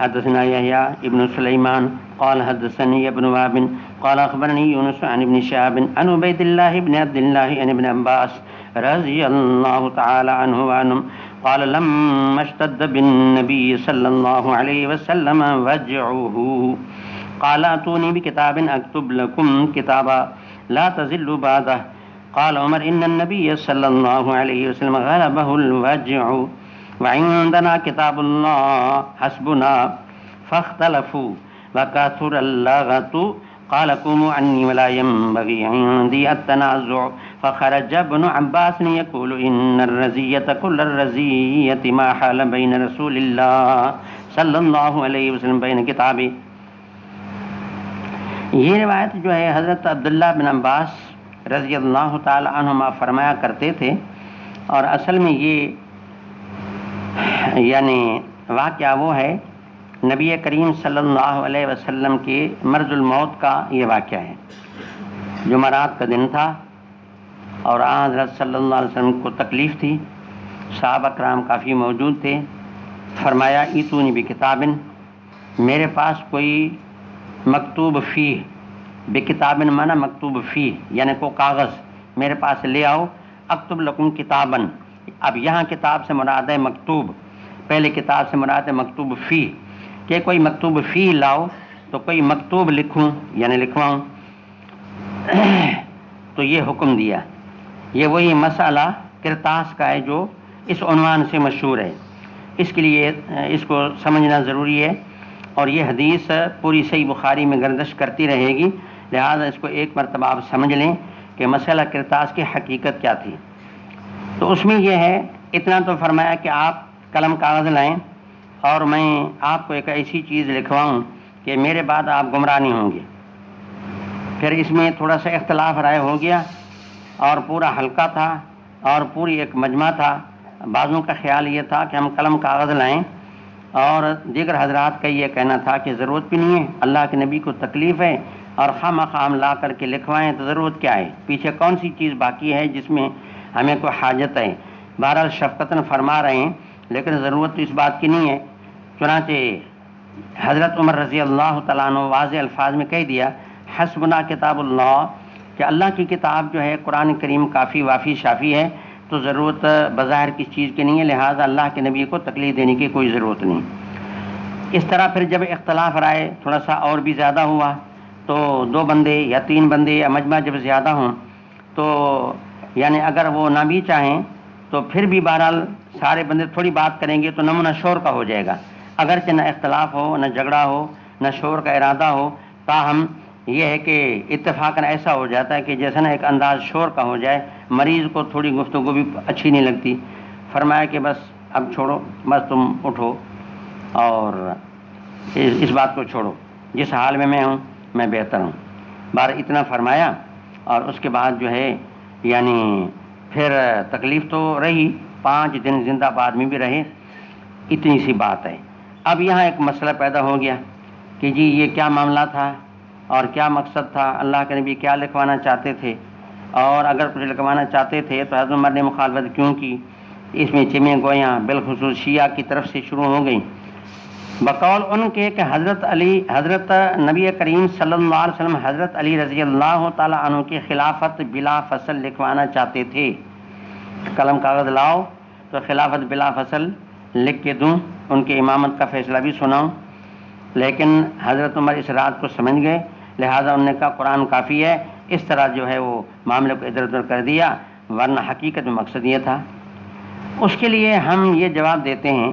حدثنا يحيى ابن سليمان قال حدثني ابن وهب قال اخبرني يونس عن ابن شهاب عن عبيد الله بن عبد الله عن ابن عباس رضي الله تعالى عنه وعنهم قال لما اشتد بالنبي صلى الله عليه وسلم وجعه قال اتوني بكتاب اكتب لكم كتابا لا تزلوا بعده قال عمر ان النبي صلى الله عليه وسلم غلبه الوجع وعندنا كتاب الله حسبنا فاختلفوا وكثر اللغط قال قوموا عني ولا ينبغي عندي التنازع فخرج ابن عباس يقول ان الرزية كل الرزية ما حال بين رسول الله صلی اللہ علیہ وسلم بین کتابی. یہ روایت جو ہے حضرت عبداللہ بن عباس رضی اللہ تعالی عنہما فرمایا کرتے تھے، اور اصل میں یہ یعنی واقعہ وہ ہے نبی کریم صلی اللہ علیہ وسلم کے مرض الموت کا یہ واقعہ ہے. جمعرات کا دن تھا اور حضرت صلی اللہ علیہ وسلم کو تکلیف تھی، صحابہ کرام کافی موجود تھے. فرمایا ایتونی بکتابن، میرے پاس کوئی مکتوب فیہ، بکتابن مانا مکتوب فیہ یعنی کو کاغذ میرے پاس لے آؤ، اکتب لکم کتابن. اب یہاں کتاب سے مراد ہے مکتوب، پہلے کتاب سے مراد ہے مکتوب فیہ، کہ کوئی مکتوب فیہ لاؤ تو کوئی مکتوب لکھوں یعنی لکھواؤں. تو یہ حکم دیا. یہ وہی مسئلہ کرتاس کا ہے جو اس عنوان سے مشہور ہے. اس کے لیے اس کو سمجھنا ضروری ہے، اور یہ حدیث پوری صحیح بخاری میں گردش کرتی رہے گی، لہذا اس کو ایک مرتبہ آپ سمجھ لیں کہ مسئلہ کرتاس کی حقیقت کیا تھی. تو اس میں یہ ہے، اتنا تو فرمایا کہ آپ قلم کاغذ لائیں اور میں آپ کو ایک ایسی چیز لکھواؤں کہ میرے بعد آپ گمراہ نہیں ہوں گے. پھر اس میں تھوڑا سا اختلاف رائے ہو گیا، اور پورا حلقہ تھا اور پوری ایک مجمع تھا. بعضوں کا خیال یہ تھا کہ ہم قلم کاغذ لائیں، اور دیگر حضرات کا یہ کہنا تھا کہ ضرورت بھی نہیں ہے، اللہ کے نبی کو تکلیف ہے اور خواہ ہم لا کر کے لکھوائیں تو ضرورت کیا ہے، پیچھے کون سی چیز باقی ہے جس میں ہمیں کوئی حاجت ہے. بہرحال شفقتاً فرما رہے ہیں، لیکن ضرورت تو اس بات کی نہیں ہے. چنانچہ حضرت عمر رضی اللہ تعالیٰ عنہ واضح الفاظ میں کہہ دیا حسبنا کتاب اللہ، کہ اللہ کی کتاب جو ہے قرآن کریم کافی وافی شافی ہے، تو ضرورت بظاہر کس چیز کی نہیں ہے، لہٰذا اللہ کے نبی کو تکلیف دینے کی کوئی ضرورت نہیں. اس طرح پھر جب اختلاف رائے تھوڑا سا اور بھی زیادہ ہوا، تو 2 بندے یا 3 بندے یا مجمع جب زیادہ ہوں تو یعنی اگر وہ نہ بھی چاہیں تو پھر بھی بہرحال سارے بندے تھوڑی بات کریں گے تو نمونہ شور کا ہو جائے گا. اگرچہ نہ اختلاف ہو، نہ جھگڑا ہو، نہ شور کا ارادہ ہو، تاہم یہ ہے کہ اتفاقاً ایسا ہو جاتا ہے کہ جیسا نا ایک انداز شور کا ہو جائے، مریض کو تھوڑی گفتگو بھی اچھی نہیں لگتی. فرمایا کہ بس اب چھوڑو، بس تم اٹھو اور اس بات کو چھوڑو، جس حال میں ہوں میں بہتر ہوں. بار اتنا فرمایا، اور اس کے بعد جو ہے یعنی پھر تکلیف تو رہی، 5 دن زندہ بعد میں بھی رہے. اتنی سی بات ہے. اب یہاں ایک مسئلہ پیدا ہو گیا کہ جی یہ کیا معاملہ تھا اور کیا مقصد تھا، اللہ کے نبی کیا لکھوانا چاہتے تھے، اور اگر کچھ لکھوانا چاہتے تھے تو حضرت عمر نے مخالفت کیوں کی. اس میں چمیں گویاں بالخصوص شیعہ کی طرف سے شروع ہو گئیں، بقول ان کے کہ حضرت نبی کریم صلی اللہ علیہ وسلم حضرت علی رضی اللہ تعالیٰ عنہ کی خلافت بلا فصل لکھوانا چاہتے تھے. قلم کاغذ لاؤ تو خلافت بلا فصل لکھ کے دوں، ان کے امامت کا فیصلہ بھی سناؤں. لیکن حضرت عمر اس رات کو سمجھ گئے، لہٰذا انہوں نے کہا قرآن کافی ہے. اس طرح جو ہے وہ معاملے کو ادھر ادھر کر دیا، ورنہ حقیقت میں مقصد یہ تھا. اس کے لیے ہم یہ جواب دیتے ہیں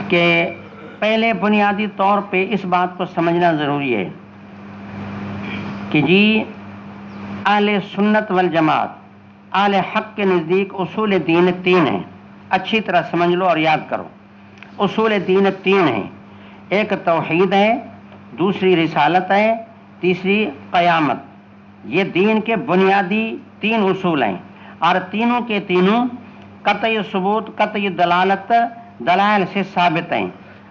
کہ پہلے بنیادی طور پہ اس بات کو سمجھنا ضروری ہے کہ جی اہل سنت والجماعت، اہل حق کے نزدیک اصول دین 3 ہیں. اچھی طرح سمجھ لو اور یاد کرو. اصول دین 3 ہیں. ایک توحید ہے، دوسری رسالت ہے، تیسری قیامت. یہ دین کے بنیادی 3 اصول ہیں، اور تینوں کے تینوں قطعی ثبوت، قطعی دلالت، دلائل سے ثابت ہیں.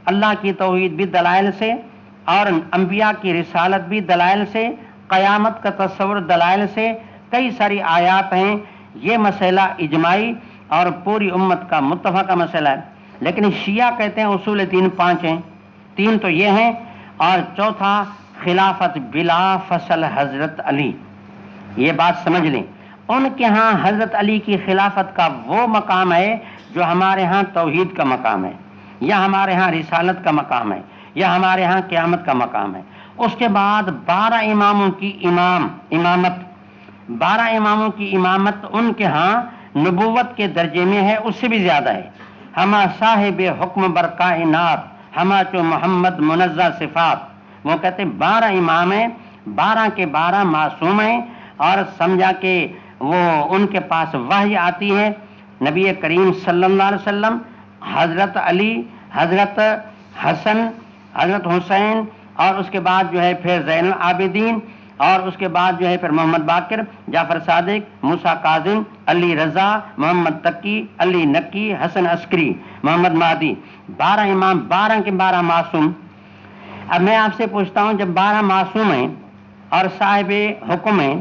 اللہ کی توحید بھی دلائل سے، اور انبیاء کی رسالت بھی دلائل سے، قیامت کا تصور دلائل سے. کئی ساری آیات ہیں. یہ مسئلہ اجماعی اور پوری امت کا متفقہ مسئلہ ہے. لیکن شیعہ کہتے ہیں اصول دین 5 ہیں. تین تو یہ ہیں، اور چوتھا خلافت بلا فصل حضرت علی. یہ بات سمجھ لیں، ان کے ہاں حضرت علی کی خلافت کا وہ مقام ہے جو ہمارے ہاں توحید کا مقام ہے، یا ہمارے ہاں رسالت کا مقام ہے، یا ہمارے ہاں قیامت کا مقام ہے. اس کے بعد 12 اماموں کی امامت 12 اماموں کی امامت ان کے ہاں نبوت کے درجے میں ہے، اس سے بھی زیادہ ہے. ہما صاحب حکم بر کائنات ہما چو محمد منزہ صفات. وہ کہتے 12 امام ہیں، 12 کے 12 معصوم ہیں، اور سمجھا کہ وہ ان کے پاس وحی آتی ہے. نبی کریم صلی اللہ علیہ وسلم، حضرت علی، حضرت حسن، حضرت حسین، اور اس کے بعد جو ہے پھر زین العابدین، اور اس کے بعد جو ہے پھر محمد باقر، جعفر صادق، موسیٰ کاظم، علی رضا، محمد تقی، علی نقی، حسن عسکری، محمد مہدی. 12 امام، 12 کے 12 معصوم. اب میں آپ سے پوچھتا ہوں، جب 12 معصوم ہیں اور صاحب حکم ہیں،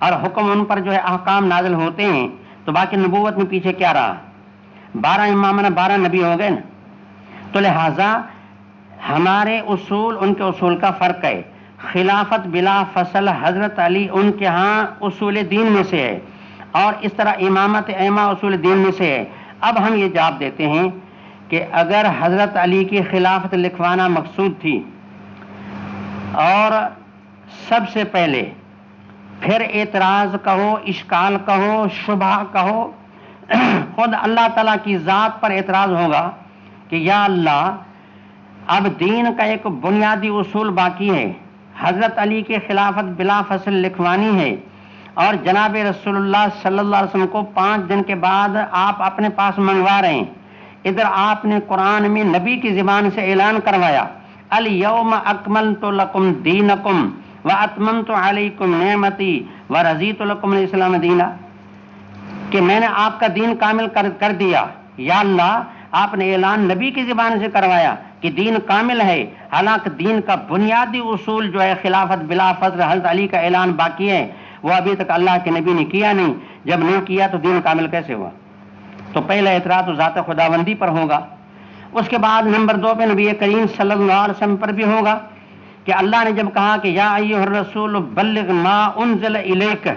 اور حکم ان پر جو ہے احکام نازل ہوتے ہیں، تو باقی نبوت میں پیچھے کیا رہا؟ 12 امام نا 12 نبی ہو گئے نا. تو لہذا ہمارے اصول ان کے اصول کا فرق ہے. خلافت بلا فصل حضرت علی ان کے ہاں اصول دین میں سے ہے، اور اس طرح امامت ائمہ اصول دین میں سے ہے. اب ہم یہ جواب دیتے ہیں کہ اگر حضرت علی کی خلافت لکھوانا مقصود تھی، اور سب سے پہلے پھر اعتراض کہو، اشکال کہو، شبہ کہو، خود اللہ تعالیٰ کی ذات پر اعتراض ہوگا کہ یا اللہ، اب دین کا ایک بنیادی اصول باقی ہے، حضرت علی کی خلافت بلا فصل لکھوانی ہے، اور جناب رسول اللہ صلی اللہ علیہ وسلم کو 5 دن کے بعد آپ اپنے پاس منگوا رہے ہیں. ادھر آپ نے قرآن میں نبی کی زبان سے اعلان کروایا، الیوم اکملت لکم دینکم واتممت علیکم نعمتی ورضیت لکم الاسلام دینا، کہ میں نے آپ کا دین کامل کر دیا. یا اللہ، آپ نے اعلان نبی کی زبان سے کروایا کہ دین کامل ہے، حالانکہ دین کا بنیادی اصول جو ہے خلافت بلا فصل حضرت علی کا اعلان باقی ہے، وہ ابھی تک اللہ کے نبی نے کیا نہیں. جب نہیں کیا تو دین کامل کیسے ہوا؟ تو پہلا اعتراض تو ذات خداوندی پر ہوگا. اس کے بعد نمبر 2 پہ نبی کریم صلی اللہ علیہ وسلم پر بھی ہوگا کہ اللہ نے جب کہا کہ یا ایھا الرسول بلغ ما انزل الیک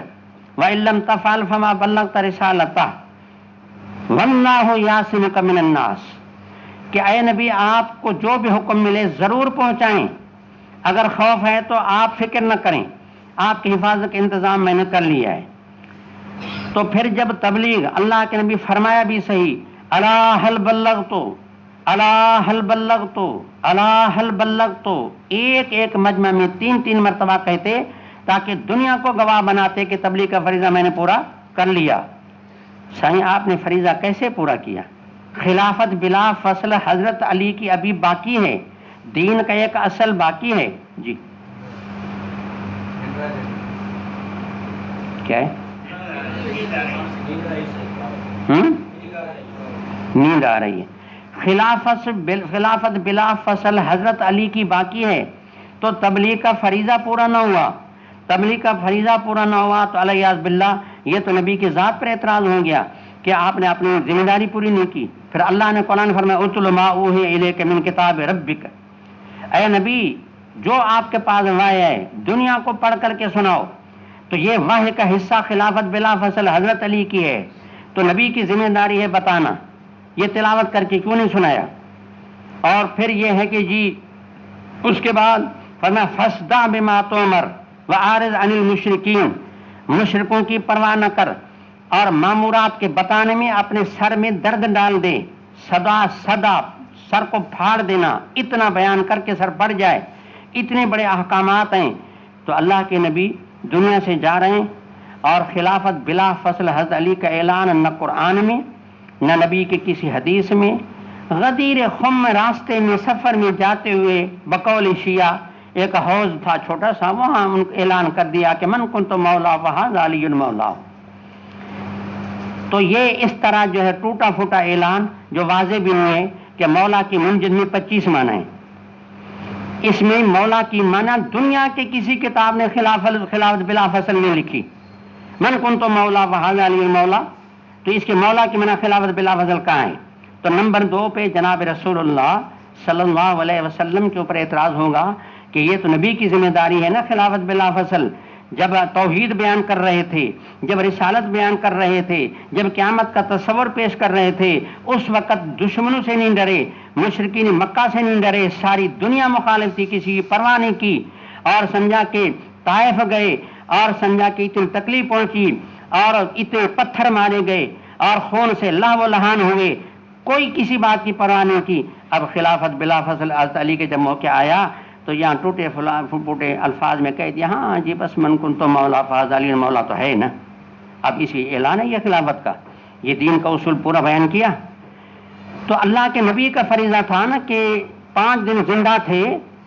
وان لم تفعل فما بلغت رسالتہ واللہ یعصمک من الناس، کہ اے نبی آپ کو جو بھی حکم ملے ضرور پہنچائیں، اگر خوف ہے تو آپ فکر نہ کریں، آپ کی حفاظت کا انتظام میں نے کر لیا ہے. تو پھر جب تبلیغ، اللہ کے نبی فرمایا بھی صحیح، الا هل بلغت الا هل بلغت الا هل بلغت، ایک مجمع میں 3 مرتبہ کہتے تاکہ دنیا کو گواہ بناتے کہ تبلیغ کا فریضہ میں نے پورا کر لیا. سائیں آپ نے فریضہ کیسے پورا کیا؟ خلافت بلا فصل حضرت علی کی ابھی باقی ہے، دین کا ایک اصل باقی ہے. جی کیا ہے؟ نیند آ رہی ہے. خلافت بلا فصل حضرت علی کی باقی ہے، تو تبلیغ کا فریضہ پورا نہ ہوا. تبلیغ کا فریضہ پورا نہ ہوا تو الیاذ باللہ یہ تو نبی کی ذات پر اعتراض ہو گیا کہ آپ نے اپنی ذمہ داری پوری نہیں کی. پھر اللہ نے قرآن فرمایا اتل ما اوحی الیک من کتاب ربک، اے نبی جو آپ کے پاس وحی ہے دنیا کو پڑھ کر کے سناؤ. تو یہ وحی کا حصہ خلافت بلا فصل حضرت علی کی ہے، تو نبی کی ذمہ داری ہے بتانا. یہ تلاوت کر کے کیوں نہیں سنایا؟ اور پھر یہ ہے کہ جی اس کے بعد فرمایا فاصدع بما تؤمر واعرض عن المشرکین، مشرکوں کی پرواہ نہ کر اور مامورات کے بتانے میں اپنے سر میں درد ڈال دے. صدا سر کو پھاڑ دینا، اتنا بیان کر کے سر پڑ جائے، اتنے بڑے احکامات ہیں. تو اللہ کے نبی دنیا سے جا رہے ہیں، اور خلافت بلا فصل حضرت علی کا اعلان نہ قرآن میں نہ نبی کے کسی حدیث میں. غدیر خم راستے میں سفر میں جاتے ہوئے بقول شیعہ ایک حوض تھا چھوٹا سا، وہاں اعلان کر دیا کہ من کنت مولا فہذا علی مولا. تو یہ اس طرح جو ہے ٹوٹا پھوٹا اعلان جو واضح بھی نہیں ہے کہ مولا کی منجد میں 25 معنی ہیں. اس میں مولا کی معنی دنیا کے کسی کتاب نے خلافت بلا فصل نہیں لکھی. من کنت مولا فہذا علی مولا، تو اس کے مولا کی معنی خلافت بلا فصل کہاں ہے؟ تو نمبر 2 پہ جناب رسول اللہ صلی اللہ علیہ وسلم کے اوپر اعتراض ہوگا کہ یہ تو نبی کی ذمہ داری ہے نا خلافت بلا فصل. جب توحید بیان کر رہے تھے، جب رسالت بیان کر رہے تھے، جب قیامت کا تصور پیش کر رہے تھے، اس وقت دشمنوں سے نہیں ڈرے، مشرکین مکہ سے نہیں ڈرے، ساری دنیا مخالف تھی، کسی کی پرواہ نہیں کی، اور سمجھا کہ طائف گئے اور سمجھا کہ اتنی تکلیف پہنچی اور اتنے پتھر مارے گئے اور خون سے لہو و لہان ہوئے، کوئی کسی بات کی پرواہ نہیں کی. اب خلافت بلا فصل حضرت علی کے جب موقع آیا تو یہاں ٹوٹے پھوٹے الفاظ میں کہہ دیا ہاں جی بس من کن تو مولا فاز علی مولا تو ہے نا. اب اسی اعلان ہے یہ خلافت کا، یہ دین کا اصول پورا بیان کیا. تو اللہ کے نبی کا فریضہ تھا نا کہ 5 دن زندہ تھے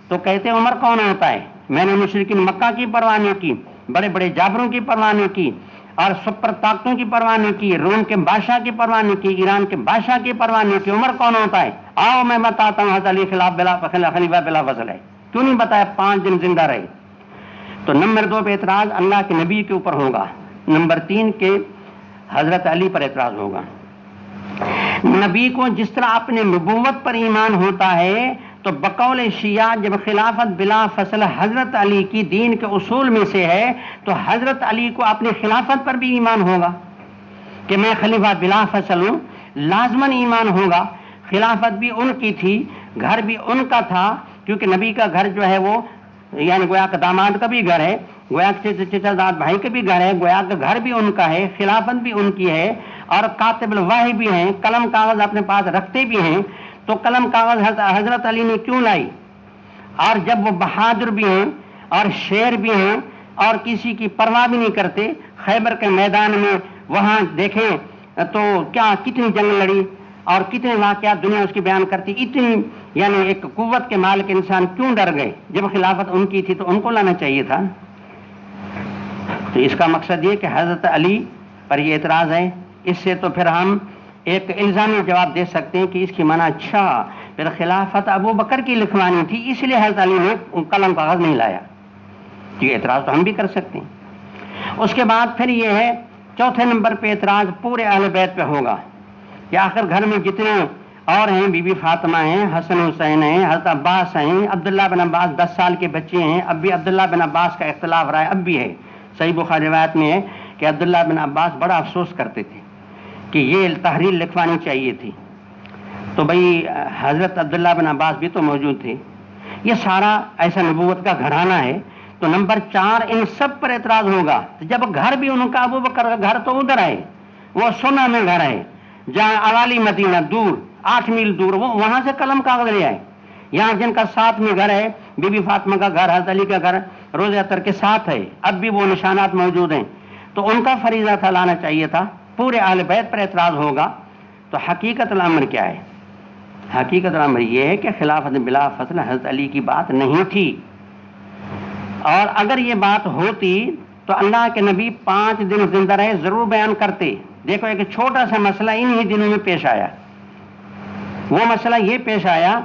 تو کہتے عمر کون ہوتا ہے، میں نے مشرکین مکہ کی پرواہ نہیں کی، بڑے بڑے جابروں کی پرواہ نہیں کی اور سپر طاقتوں کی پرواہ نہیں کی، روم کے بادشاہ کی پرواہ نہیں کی، ایران کے بادشاہ کی پرواہ نہیں کی. عمر کون ہوتا ہے؟ آؤ میں بتاتا ہوں. حضرت علی خلیفہ بلا فصل ہے. کیوں نہیں بتایا؟ 5 دن زندہ رہے. تو نمبر 2 پہ اعتراض اللہ کے نبی کے اوپر ہوگا. نمبر 3 کے حضرت علی پر اعتراض ہوگا. نبی کو جس طرح اپنے نبوت پر ایمان ہوتا ہے تو بقول شیعہ جب خلافت بلا فصل حضرت علی کی دین کے اصول میں سے ہے تو حضرت علی کو اپنی خلافت پر بھی ایمان ہوگا کہ میں خلیفہ بلا فصل ہوں، لازماً ایمان ہوگا. خلافت بھی ان کی تھی، گھر بھی ان کا تھا، کیونکہ نبی کا گھر جو ہے وہ یعنی گویا کہ داماد کا بھی گھر ہے، گویا کہ چچا داد بھائی کا بھی گھر ہے، گویا کہ گھر بھی ان کا ہے، خلافت بھی ان کی ہے، اور کاتب الوحی بھی ہیں، قلم کاغذ اپنے پاس رکھتے بھی ہیں. تو قلم کاغذ حضرت علی نے کیوں لائی؟ اور جب وہ بہادر بھی ہیں اور شیر بھی ہیں اور کسی کی پرواہ بھی نہیں کرتے، خیبر کے میدان میں وہاں دیکھیں تو کیا کتنی جنگ لڑی اور کتنے واقعات دنیا اس کی بیان کرتی، اتنی یعنی ایک قوت کے مالک انسان کیوں ڈر گئے؟ جب خلافت ان کی تھی تو ان کو لانا چاہیے تھا. تو اس کا مقصد یہ کہ حضرت علی پر یہ اعتراض ہے. اس سے تو پھر ہم ایک الزامی جواب دے سکتے ہیں کہ اس کی معنی اچھا پھر خلافت ابو بکر کی لکھوانی تھی اس لیے حضرت علی نے قلم کاغذ نہیں لایا. یہ اعتراض تو ہم بھی کر سکتے ہیں. اس کے بعد پھر یہ ہے 4 نمبر پہ اعتراض پورے اہل بیت پہ ہوگا کہ آخر گھر میں جتنے اور ہیں، بی بی فاطمہ ہیں، حسن حسین ہیں، حضرت عباس ہیں، عبداللہ بن عباس 10 سال کے بچے ہیں. اب بھی عبداللہ بن عباس کا اختلاف رائے اب بھی ہے. صحیح بخاری روایت میں ہے کہ عبداللہ بن عباس بڑا افسوس کرتے تھے کہ یہ تحریر لکھوانی چاہیے تھی. تو بھائی حضرت عبداللہ بن عباس بھی تو موجود تھے. یہ سارا ایسا نبوت کا گھرانہ ہے. تو نمبر 4 ان سب پر اعتراض ہوگا. جب گھر بھی ان کا ابو بکر کا گھر تو ادھر ہے، وہ سنا میں گھر ہے جہاں اوالی مدینہ دور 8 میل دور، وہ وہاں سے قلم کاغذ لے آئے. یہاں جن کا ساتھ میں گھر ہے، بی بی فاطمہ کا گھر، حضرت علی کا گھر روضہ اطہر کے ساتھ ہے، اب بھی وہ نشانات موجود ہیں. تو ان کا فریضہ تھا، لانا چاہیے تھا. پورے اہل بیت پر اعتراض ہوگا. تو حقیقت الامر کیا ہے؟ حقیقت الامر یہ ہے کہ خلافت بلا فصل حضرت علی کی بات نہیں تھی. اور اگر یہ بات ہوتی تو اللہ کے نبی 5 دن زندہ رہے ضرور بیان کرتے. دیکھو ایک چھوٹا سا مسئلہ انہی دنوں میں پیش آیا. وہ مسئلہ یہ پیش آیا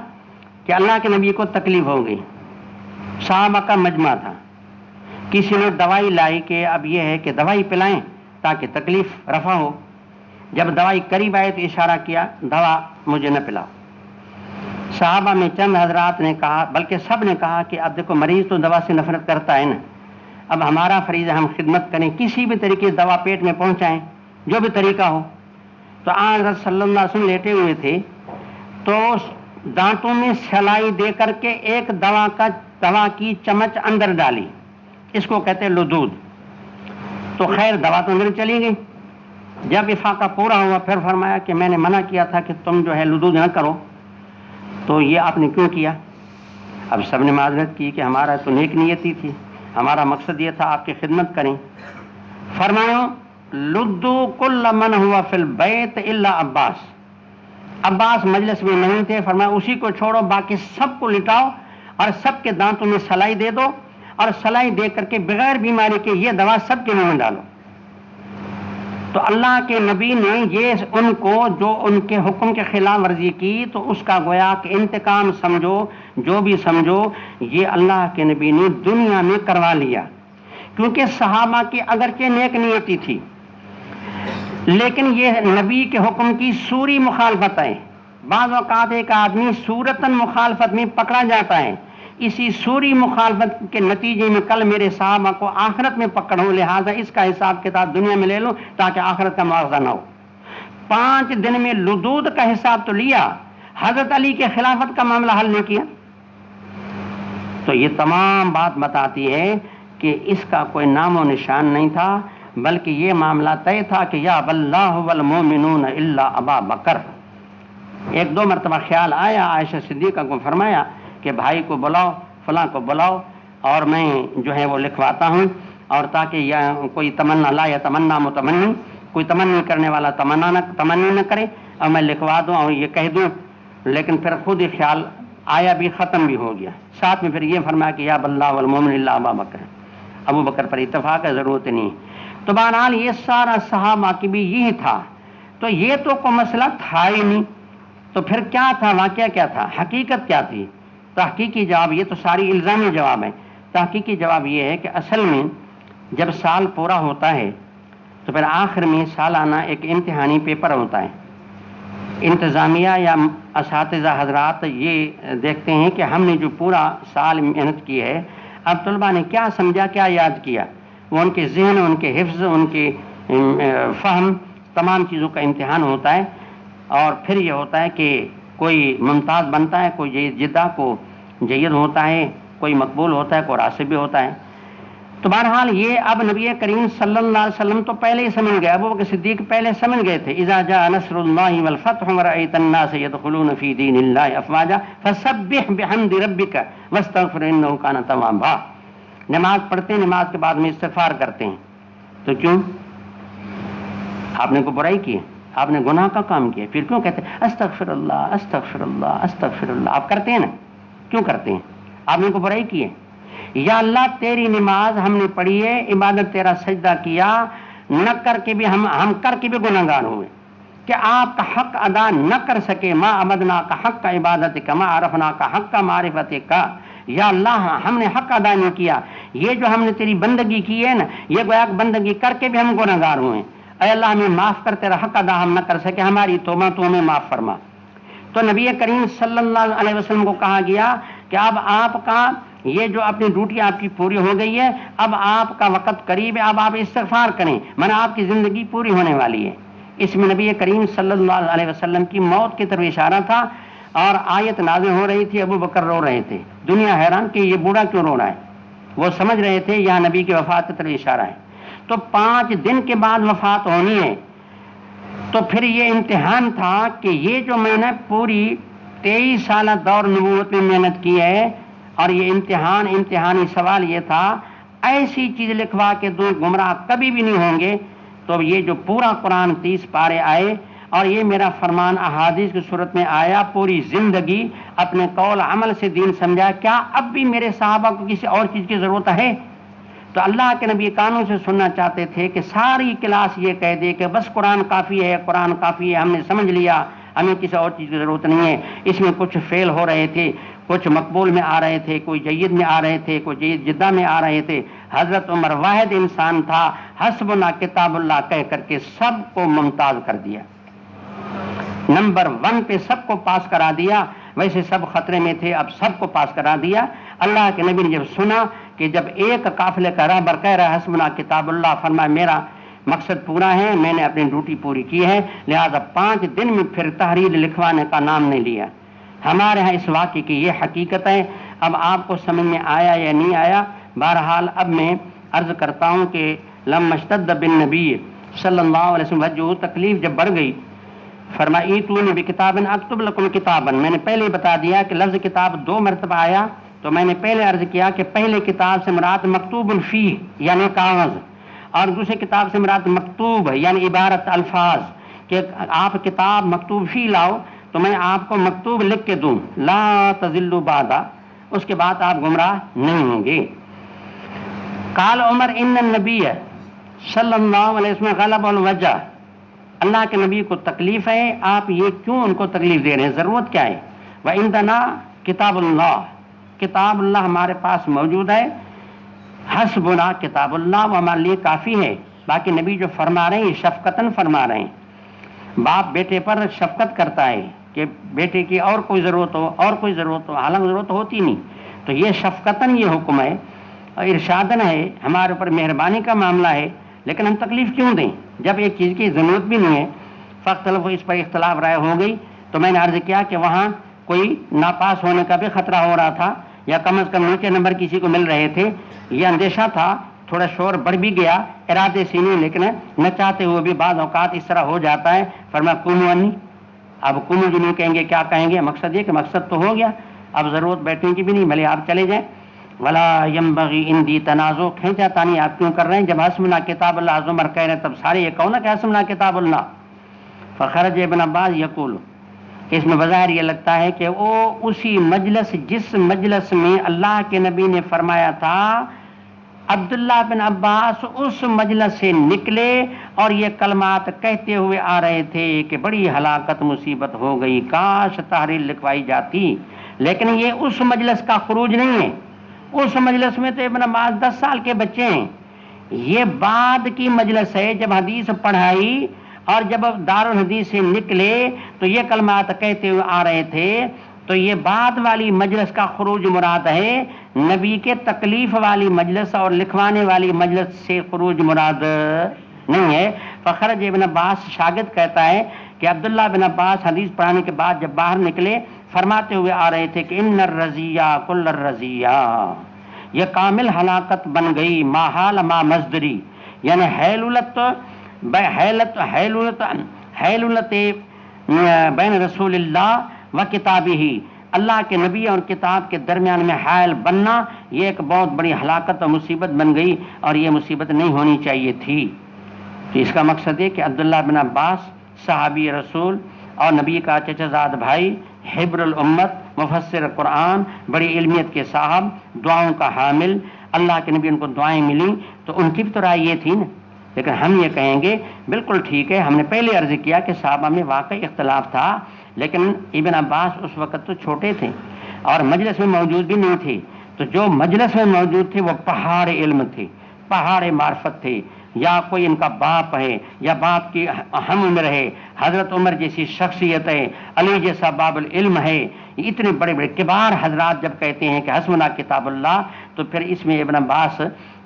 کہ اللہ کے نبی کو تکلیف ہو گئی، صحابہ کا مجمع تھا، کسی نے دوائی لائی کہ اب یہ ہے کہ دوائی پلائیں تاکہ تکلیف رفع ہو. جب دوائی قریب آئے تو اشارہ کیا دوا مجھے نہ پلاؤ. صحابہ میں چند حضرات نے کہا، بلکہ سب نے کہا کہ اب دیکھو مریض تو دوا سے نفرت کرتا ہے نا، اب ہمارا فریضہ ہم خدمت کریں، کسی بھی طریقے سے دوا پیٹ میں پہنچائیں، جو بھی طریقہ ہو. تو آج حضرت صلی اللہ علیہ وسلم لیٹے ہوئے تھے تو دانتوں میں سلائی دے کر کے ایک دوا کی چمچ اندر ڈالی، اس کو کہتے لدود. تو خیر دوا تو اندر چلی گئی. جب افاقہ پورا ہوا پھر فرمایا کہ میں نے منع کیا تھا کہ تم جو ہے لدود نہ کرو، تو یہ آپ نے کیوں کیا؟ اب سب نے معذرت کی کہ ہمارا تو نیک نیتی تھی، ہمارا مقصد یہ تھا آپ کی خدمت کریں. فرمایا لدو کل من ہوا فی البیت الا عباس. عباس مجلس میں نہیں تھے، فرمایا اسی کو چھوڑو، باقی سب کو لٹاؤ اور سب کے دانتوں میں سلائی دے دو، اور سلائی دے کر کے بغیر بیماری کے یہ دوا سب کے منہ میں ڈالو. تو اللہ کے نبی نے یہ ان کو جو ان کے حکم کے خلاف ورزی کی تو اس کا گویا کہ انتقام سمجھو، جو بھی سمجھو، یہ اللہ کے نبی نے دنیا میں کروا لیا. کیونکہ صحابہ کی اگرچہ نیک نیتی تھی لیکن یہ نبی کے حکم کی سوری مخالفت ہے. بعض اوقات ایک آدمی صورتاً مخالفت میں پکڑا جاتا ہے، اسی سوری مخالفت کے نتیجے میں کل میرے صحابہ کو آخرت میں پکڑ ہو، لہٰذا اس کا حساب کتاب دنیا میں لے لو تاکہ آخرت کا مواخذہ نہ ہو۔ 5 دن میں لدود کا حساب تو لیا، حضرت علی کے خلافت کا معاملہ حل نہیں کیا۔ تو یہ تمام بات بتاتی ہے کہ اس کا کوئی نام و نشان نہیں تھا، بلکہ یہ معاملہ طے تھا کہ یا واللہ والمومنون الا ابا بکر۔ 1-2 مرتبہ خیال آیا، عائشہ صدیقہ کو فرمایا کہ بھائی کو بلاؤ، فلاں کو بلاؤ، اور میں جو ہے وہ لکھواتا ہوں، اور تاکہ یہ کوئی تمنا لا یا تمنا متمنی، کوئی تمنی کرنے والا تمنی نہ کرے، اور میں لکھوا دوں اور یہ کہہ دوں۔ لیکن پھر خود ہی خیال آیا بھی، ختم بھی ہو گیا۔ ساتھ میں پھر یہ فرمایا کہ یا واللہ والمومن الا ابا بکر، ابو بکر پر اتفاق ہے، ضرورت نہیں۔ تو بہرحال یہ سارا صحابہ کی بھی یہی تھا، تو یہ تو کوئی مسئلہ تھا ہی نہیں، تو پھر کیا تھا، واقعہ کیا تھا، حقیقت کیا تھی؟ تحقیقی جواب، یہ تو ساری الزامی جواب ہے، تحقیقی جواب یہ ہے کہ اصل میں جب سال پورا ہوتا ہے تو پھر آخر میں سالانہ ایک امتحانی پیپر ہوتا ہے۔ انتظامیہ یا اساتذہ حضرات یہ دیکھتے ہیں کہ ہم نے جو پورا سال محنت کی ہے، اب طلباء نے کیا سمجھا، کیا یاد کیا، وہ ان کے ذہن، ان کے حفظ، ان کے فہم، تمام چیزوں کا امتحان ہوتا ہے، اور پھر یہ ہوتا ہے کہ کوئی ممتاز بنتا ہے، کوئی جدہ کو جید ہوتا ہے، کوئی مقبول ہوتا ہے، کوئی راسب بھی ہوتا ہے۔ تو بہرحال یہ اب نبی کریم صلی اللہ علیہ وسلم تو پہلے ہی سمجھ گئے، ابو بکر صدیق پہلے سمجھ گئے تھے، اذا جاء نصر اللہ والفتح ورأیت الناس يدخلون فی دین اللہ افواجا فسبح بحمد ربک واستغفر انہ کان توابا۔ نماز پڑھتے ہیں، نماز کے بعد میں استغفار کرتے ہیں، تو کیوں؟ آپ نے کوئی برائی کی ہے، آپ نے گناہ کا کام کیا، پھر کیوں کہتے ہیں استغفر اللہ استغفر اللہ استغفر اللہ؟ آپ کرتے ہیں نا، کیوں کرتے ہیں؟ آپ نے کوئی برائی کی ہے؟ یا اللہ تیری نماز ہم نے پڑھی ہے، عبادت تیرا سجدہ کیا، نہ کر کے بھی ہم کر کے بھی گناہ گار ہوئے کہ آپ کا حق ادا نہ کر سکے، ما عبدنا کا حق کا عبادت کا، ما عرفنا کا حق کا معرفت کا۔ یا اللہ ہم نے حق ادا نہیں کیا، یہ جو ہم نے تیری بندگی کی ہے نا، یہ گویا کہ بندگی کر کے بھی ہم گناہ گار ہوئے، اے اللہ ہمیں معاف کر، تیرا حق ادا ہم نہ کر سکے، ہماری توبہ تو ہمیں معاف فرما۔ تو نبی کریم صلی اللہ علیہ وسلم کو کہا گیا کہ اب آپ کا یہ جو اپنی ڈیوٹی آپ کی پوری ہو گئی ہے، اب آپ کا وقت قریب ہے، اب آپ استغفار کریں، مانا آپ کی زندگی پوری ہونے والی ہے۔ اس میں نبی کریم صلی اللہ علیہ وسلم کی موت کی طرف اشارہ تھا، اور آیت نازل ہو رہی تھی، ابو بکر رو رہے تھے، دنیا حیران کہ یہ بوڑھا کیوں رو رہا ہے، وہ سمجھ رہے تھے یہاں نبی کی وفات کی طرف اشارہ ہے۔ تو 5 دن کے بعد وفات ہونی ہے، تو پھر یہ امتحان تھا کہ یہ جو میں نے پوری 23 سالہ دور نبوت میں محنت کی ہے، اور یہ امتحانی سوال یہ تھا، ایسی چیز لکھوا کے دو گمراہ کبھی بھی نہیں ہوں گے۔ تو یہ جو پورا قرآن 30 پارے آئے، اور یہ میرا فرمان احادیث کی صورت میں آیا، پوری زندگی اپنے قول عمل سے دین سمجھا، کیا اب بھی میرے صحابہ کو کسی اور چیز کی ضرورت ہے؟ تو اللہ کے نبی قانون سے سننا چاہتے تھے کہ ساری کلاس یہ کہہ دے کہ بس قرآن کافی ہے، قرآن کافی ہے، ہم نے سمجھ لیا، ہمیں کسی اور چیز کی ضرورت نہیں ہے۔ اس میں کچھ فیل ہو رہے تھے، کچھ مقبول میں آ رہے تھے، کوئی جید میں آ رہے تھے، کوئی جید جدہ میں آ رہے تھے۔ حضرت عمر واحد انسان تھا، حسبنا کتاب اللہ کہہ کر کے سب کو ممتاز کر دیا، نمبر 1 پہ سب کو پاس کرا دیا۔ ویسے سب خطرے میں تھے، اب سب کو پاس کرا دیا۔ اللہ کے نبی نے جب سنا کہ جب ایک قافلے کا رہبر کہہ رہا ہے حسبنا کتاب اللہ، فرمایا میرا مقصد پورا ہے، میں نے اپنی ڈیوٹی پوری کی ہے، لہذا 5 دن میں پھر تحریر لکھوانے کا نام نہیں لیا۔ ہمارے ہاں اس واقعے کی یہ حقیقت ہے۔ اب آپ کو سمجھ میں آیا یا نہیں آیا؟ بہرحال اب میں عرض کرتا ہوں کہ لما اشتد بالنبی صلی اللہ علیہ وسلم جو تکلیف جب بڑھ گئی، فرمائی ائتونی بکتاب اکتب لکم کتابا، میں نے پہلے بتا دیا کہ لفظ کتاب 2 مرتبہ آیا، تو میں نے پہلے عرض کیا کہ پہلے کتاب سے مراد مکتوب فیہ یعنی کاغذ، اور دوسری کتاب سے مراد مکتوب یعنی عبارت الفاظ، کہ آپ کتاب مکتوب فی لاؤ تو میں آپ کو مکتوب لکھ کے دوں، لا تضلوا بعدا، اس کے بعد آپ گمراہ نہیں ہوں گے۔ قال عمر ان النبی صلی اللہ علیہ وسلم غلب الوجہ، اللہ کے نبی کو تکلیف ہے، آپ یہ کیوں ان کو تکلیف دے رہے ہیں، ضرورت کیا ہے؟ وعندنا کتاب اللہ، کتاب اللہ ہمارے پاس موجود ہے، حسبنا کتاب اللہ، وہ ہمارے لیے کافی ہے۔ باقی نبی جو فرما رہے ہیں یہ شفقتاً فرما رہے ہیں، باپ بیٹے پر شفقت کرتا ہے، کہ بیٹے کی اور کوئی ضرورت ہو اور کوئی ضرورت ہو، حالانکہ ضرورت ہوتی نہیں. تو یہ شفقتاً یہ حکم ہے اور ارشاداً ہے، ہمارے اوپر مہربانی کا معاملہ ہے. لیکن ہم تکلیف کیوں دیں جب ایک چیز کی ضرورت بھی نہیں ہے؟ فاختلف، اس پر اختلاف رائے ہو گئی. تو میں نے عرض کیا کہ وہاں کوئی ناپاس ہونے کا بھی خطرہ ہو رہا تھا، یا کم از کم نیچے نمبر کسی کو مل رہے تھے، یہ اندیشہ تھا. تھوڑا شور بڑھ بھی گیا، ارادے سے نہیں لیکن نہ چاہتے ہوئے بھی بعض اوقات اس طرح ہو جاتا ہے. فرمایا قوموا انی، اب قوموا جو نہیں کہیں گے کیا کہیں گے؟ مقصد یہ کہ مقصد تو ہو گیا، اب ضرورت بیٹھنے کی بھی نہیں، بھلے آپ چلے جائیں. ولا ينبغي عندي تنازع، کھینچا تانی آپ کیوں کر رہے ہیں؟ جب حسبنا کتاب اللہ حضرت عمر کہہ رہے ہیں تب سارے یہ کہو نا کہ حسبنا کتاب اللہ. فخرج ابن عباس یقول، اس میں بظاہر یہ لگتا ہے کہ وہ اسی مجلس، جس مجلس میں اللہ کے نبی نے فرمایا تھا، عبداللہ بن عباس اس مجلس سے نکلے اور یہ کلمات کہتے ہوئے آ رہے تھے کہ بڑی ہلاکت مصیبت ہو گئی، کاش تحریر لکھوائی جاتی. لیکن یہ اس مجلس کا خروج نہیں ہے. اس مجلس میں تو ابن عباس 10 سال کے بچے ہیں. یہ بعد کی مجلس ہے، جب حدیث پڑھائی اور جب دارالحدیث سے نکلے تو یہ کلمات کہتے ہوئے آ رہے تھے. تو یہ بعد والی مجلس کا خروج مراد ہے، نبی کے تکلیف والی مجلس اور لکھوانے والی مجلس سے خروج مراد نہیں ہے. فخرج ابن عباس، شاگرد کہتا ہے کہ عبداللہ بن عباس حدیث پڑھانے کے بعد جب باہر نکلے فرماتے ہوئے آ رہے تھے کہ ان الرزیہ کل الرزیہ، یہ کامل ہلاکت بن گئی. ما حال ما مصدری، یعنی حیلولت بین رسول اللہ و کتابہ، اللہ کے نبی اور کتاب کے درمیان میں حائل بننا، یہ ایک بہت بڑی ہلاکت اور مصیبت بن گئی، اور یہ مصیبت نہیں ہونی چاہیے تھی. تو اس کا مقصد ہے کہ عبداللہ بن عباس صحابی رسول اور نبی کا چچا زاد بھائی، حبر الامت، مفسر قرآن، بڑی علمیت کے صاحب، دعاؤں کا حامل، اللہ کے نبی ان کو دعائیں ملیں تو ان کی بھی تو رائے یہ تھی نا. لیکن ہم یہ کہیں گے بالکل ٹھیک ہے، ہم نے پہلے عرض کیا کہ صحابہ میں واقعی اختلاف تھا، لیکن ابن عباس اس وقت تو چھوٹے تھے اور مجلس میں موجود بھی نہیں تھے. تو جو مجلس میں موجود تھے وہ پہاڑ علم تھے، پہاڑ معرفت تھے. یا کوئی ان کا باپ ہے یا باپ کی ہم عمر ہے، حضرت عمر جیسی شخصیت ہے، علی جیسا باب العلم ہے. اتنے بڑے بڑے کبار حضرات جب کہتے ہیں کہ حسبنا کتاب اللہ، تو پھر اس میں ابن عباس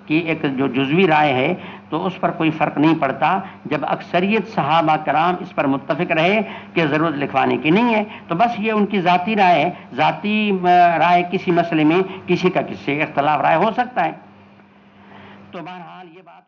کی ایک جو جزوی رائے ہے تو اس پر کوئی فرق نہیں پڑتا، جب اکثریت صحابہ کرام اس پر متفق رہے کہ ضرورت لکھوانے کی نہیں ہے. تو بس یہ ان کی ذاتی رائے ہے، ذاتی رائے کسی مسئلے میں کسی کا کسی سے اختلاف رائے ہو سکتا ہے. تو بہرحال یہ بات